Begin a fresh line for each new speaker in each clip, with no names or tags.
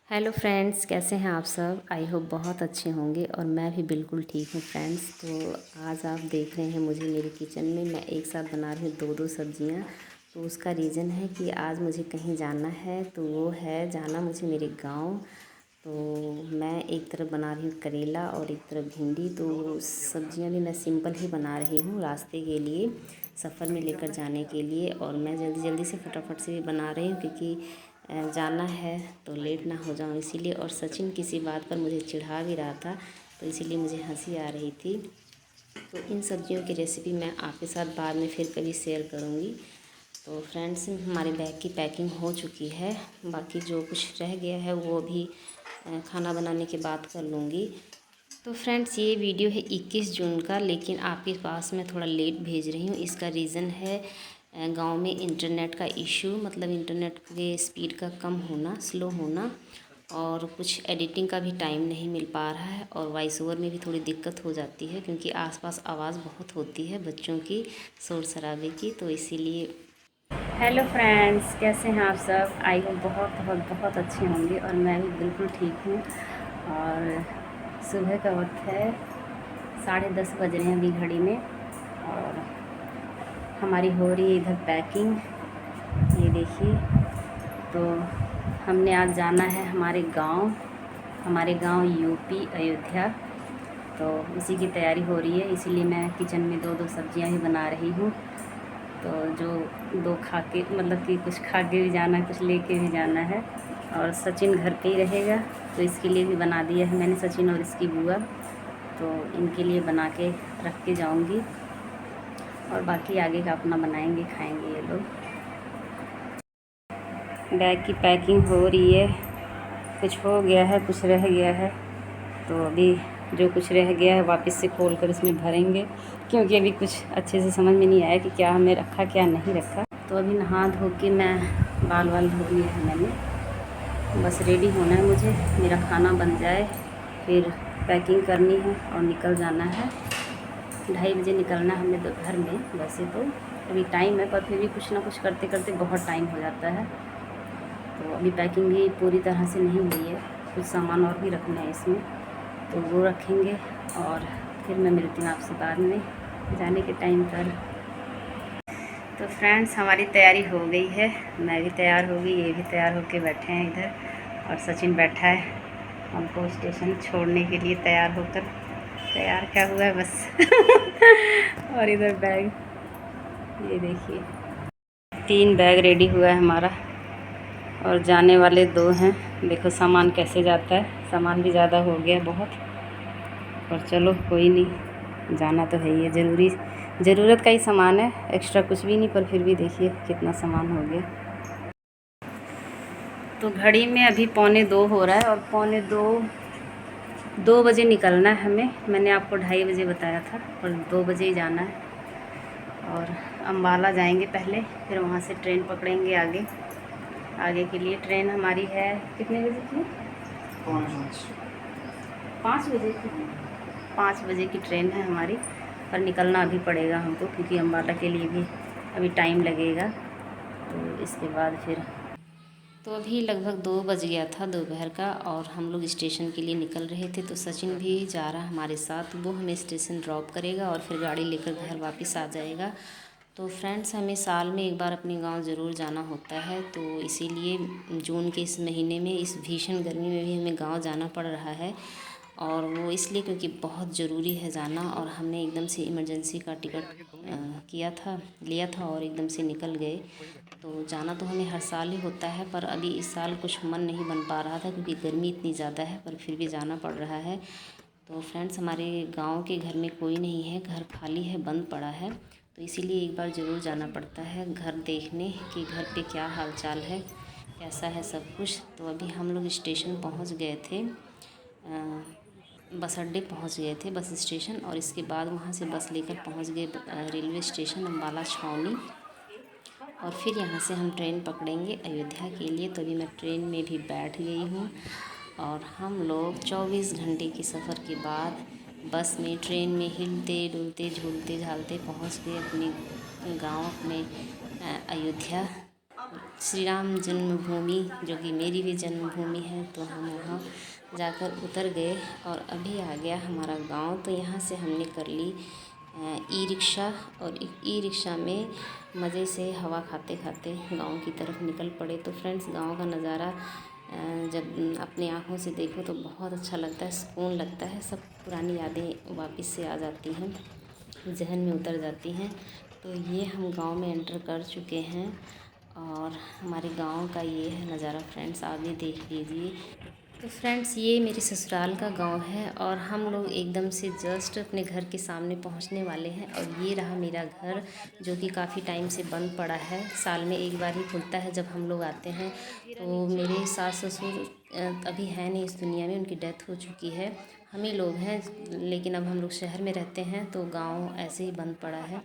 Hello friends, कैसे हैं आप सब। आई होप बहुत अच्छे होंगे और मैं भी बिल्कुल ठीक हूँ फ्रेंड्स। तो आज आप देख रहे हैं मुझे मेरे किचन में मैं एक साथ बना रही हूँ दो सब्जियाँ। तो उसका रीज़न है कि आज मुझे कहीं जाना है, तो वो है जाना मुझे मेरे गांव। तो मैं एक तरफ बना रही हूँ करेला और एक तरफ भिंडी। तो सब्जियाँ भी मैं सिंपल ही बना रही हूँ रास्ते के लिए, सफ़र में लेकर जाने के लिए। और मैं जल्दी जल्दी से फटाफट से भी बना रही हूँ क्योंकि जाना है तो लेट ना हो जाऊँ इसीलिए। और सचिन किसी बात पर मुझे चिढ़ा भी रहा था, तो इसीलिए मुझे हंसी आ रही थी। तो इन सब्जियों की रेसिपी मैं आपके साथ बाद में फिर कभी शेयर करूँगी। तो फ्रेंड्स, हमारे बैग की पैकिंग हो चुकी है, बाकी जो कुछ रह गया है वो भी खाना बनाने के बाद कर लूँगी। तो फ्रेंड्स, ये वीडियो है 21 जून का, लेकिन आपके पास मैं थोड़ा लेट भेज रही हूँ। इसका रीज़न है गांव में इंटरनेट का इशू, मतलब इंटरनेट के स्पीड का कम होना, स्लो होना, और कुछ एडिटिंग का भी टाइम नहीं मिल पा रहा है। और वॉइस ओवर में भी थोड़ी दिक्कत हो जाती है क्योंकि आसपास आवाज़ बहुत होती है बच्चों की, शोर शराबे की, तो इसीलिए। हेलो फ्रेंड्स, कैसे हैं आप सब। आई होप बहुत बहुत बहुत अच्छे होंगे और मैं भी बिल्कुल ठीक हूँ। और सुबह का वक्त है, 10:30 बज रहे हैं अभी घड़ी में। और हमारी हो रही है इधर पैकिंग, ये देखिए। तो हमने आज जाना है हमारे गांव यूपी अयोध्या। तो उसी की तैयारी हो रही है, इसीलिए मैं किचन में दो सब्जियां ही बना रही हूँ। तो जो दो खा के, मतलब कि कुछ खा के भी जाना है, कुछ लेके भी जाना है। और सचिन घर पे ही रहेगा, तो इसके लिए भी बना दिया है मैंने, सचिन और इसकी बुआ। तो इनके लिए बना के रख के जाऊंगी और बाकी आगे का अपना बनाएंगे, खाएंगे ये लोग। बैग की पैकिंग हो रही है, कुछ हो गया है, कुछ रह गया है। तो अभी जो कुछ रह गया है वापस से खोल कर इसमें भरेंगे, क्योंकि अभी कुछ अच्छे से समझ में नहीं आया कि क्या हमने रखा क्या नहीं रखा। तो अभी नहा धो के मैं बाल धो लिए हैं मैंने, बस रेडी होना है मुझे, मेरा खाना बन जाए, फिर पैकिंग करनी है और निकल जाना है। 2:30 बजे निकलना है हमें दोपहर में। वैसे तो अभी टाइम है, पर फिर भी कुछ ना कुछ करते करते बहुत टाइम हो जाता है। तो अभी पैकिंग भी पूरी तरह से नहीं हुई है, कुछ सामान और भी रखना है इसमें, तो वो रखेंगे। और फिर मैं मिलती हूँ आपसे बाद में जाने के टाइम पर। तो फ्रेंड्स, हमारी तैयारी हो गई है, मैं भी तैयार हो गई, ये भी तैयार होके बैठे हैं इधर। और सचिन बैठा है हमको स्टेशन छोड़ने के लिए, तैयार क्या हुआ है बस। और इधर बैग, ये देखिए 3 बैग रेडी हुआ है हमारा, और जाने वाले 2 हैं। देखो सामान कैसे जाता है, सामान भी ज़्यादा हो गया बहुत, पर चलो कोई नहीं, जाना तो है, ये ज़रूरत का ही सामान है, एक्स्ट्रा कुछ भी नहीं, पर फिर भी देखिए कितना सामान हो गया। तो घड़ी में अभी 1:45 हो रहा है, और 2 बजे निकलना है हमें। मैंने आपको 2:30 बजे बताया था, पर 2 बजे ही जाना है। और अम्बाला जाएंगे पहले, फिर वहाँ से ट्रेन पकड़ेंगे आगे के लिए। ट्रेन हमारी है कितने बजे की? 5 बजे की। 5 बजे की ट्रेन है हमारी, पर निकलना अभी पड़ेगा हमको क्योंकि अम्बाला के लिए भी अभी टाइम लगेगा। तो इसके बाद फिर, तो अभी लगभग 2 बज गया था दोपहर का, और हम लोग स्टेशन के लिए निकल रहे थे। तो सचिन भी जा रहा हमारे साथ, वो हमें स्टेशन ड्रॉप करेगा और फिर गाड़ी लेकर घर वापस आ जाएगा। तो फ्रेंड्स, हमें साल में एक बार अपने गांव ज़रूर जाना होता है, तो इसीलिए जून के इस महीने में, इस भीषण गर्मी में भी हमें गांव जाना पड़ रहा है। और वो इसलिए क्योंकि बहुत ज़रूरी है जाना, और हमने एकदम से इमरजेंसी का टिकट लिया था और एकदम से निकल गए। तो जाना तो हमें हर साल ही होता है, पर अभी इस साल कुछ मन नहीं बन पा रहा था क्योंकि गर्मी इतनी ज़्यादा है, पर फिर भी जाना पड़ रहा है। तो फ्रेंड्स, हमारे गांव के घर में कोई नहीं है, घर खाली है, बंद पड़ा है। तो इसीलिए एक बार ज़रूर जाना पड़ता है घर देखने कि घर पे क्या हाल चाल है, कैसा है सब कुछ। तो अभी हम लोग स्टेशन पहुंच गए थे, बस अड्डे पहुंच गए थे, बस स्टेशन। और इसके बाद वहां से बस लेकर पहुंच गए रेलवे स्टेशन अम्बाला छावनी। और फिर यहाँ से हम ट्रेन पकड़ेंगे अयोध्या के लिए। तो अभी मैं ट्रेन में भी बैठ गई हूँ, और हम लोग 24 घंटे के सफ़र के बाद बस में, ट्रेन में हिलते डुलते झूलते झालते पहुँच गए अपने गांव, अपने अयोध्या। श्री राम जन्मभूमि जो कि मेरी भी जन्मभूमि है, तो हम वहाँ जाकर उतर गए और अभी आ गया हमारा गांव। तो यहाँ से हमने कर ली ई रिक्शा, और ई रिक्शा में मज़े से हवा खाते खाते गांव की तरफ निकल पड़े। तो फ्रेंड्स, गांव का नज़ारा जब अपनी आँखों से देखो तो बहुत अच्छा लगता है, सुकून लगता है। सब पुरानी यादें वापस से आ जाती हैं, जहन में उतर जाती हैं। तो ये हम गांव में एंटर कर चुके हैं और हमारे गांव का ये है नज़ारा फ्रेंड्स, आप भी देख लीजिए। तो फ्रेंड्स, ये मेरे ससुराल का गांव है और हम लोग एकदम से जस्ट अपने घर के सामने पहुंचने वाले हैं। और ये रहा मेरा घर, जो कि काफ़ी टाइम से बंद पड़ा है। साल में एक बार ही खुलता है जब हम लोग आते हैं। तो मेरे सास ससुर अभी हैं नहीं इस दुनिया में, उनकी डेथ हो चुकी है। हम ही लोग हैं, लेकिन अब हम लोग शहर में रहते हैं, तो गाँव ऐसे ही बंद पड़ा है।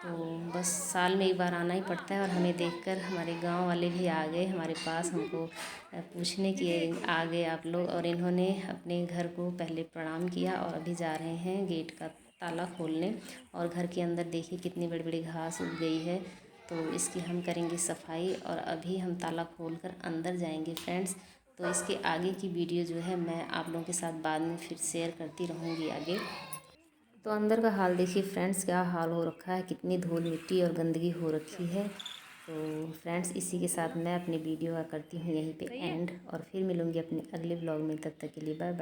तो बस साल में एक बार आना ही पड़ता है। और हमें देखकर हमारे गांव वाले भी आ गए हमारे पास, हमको पूछने के आ गए आप लोग। और इन्होंने अपने घर को पहले प्रणाम किया और अभी जा रहे हैं गेट का ताला खोलने। और घर के अंदर देखिए कितनी बड़ी बड़ी घास उग गई है, तो इसकी हम करेंगे सफाई और अभी हम ताला खोल कर अंदर जाएंगे फ्रेंड्स। तो इसके आगे की वीडियो जो है मैं आप लोगों के साथ बाद में फिर शेयर करती रहूँगी आगे। तो अंदर का हाल देखिए फ्रेंड्स, क्या हाल हो रखा है, कितनी धूल मिट्टी और गंदगी हो रखी है। तो फ्रेंड्स, इसी के साथ मैं अपनी वीडियो का करती हूँ यहीं पे एंड, और फिर मिलूँगी अपने अगले ब्लॉग में। तब तक के लिए बाय बाय।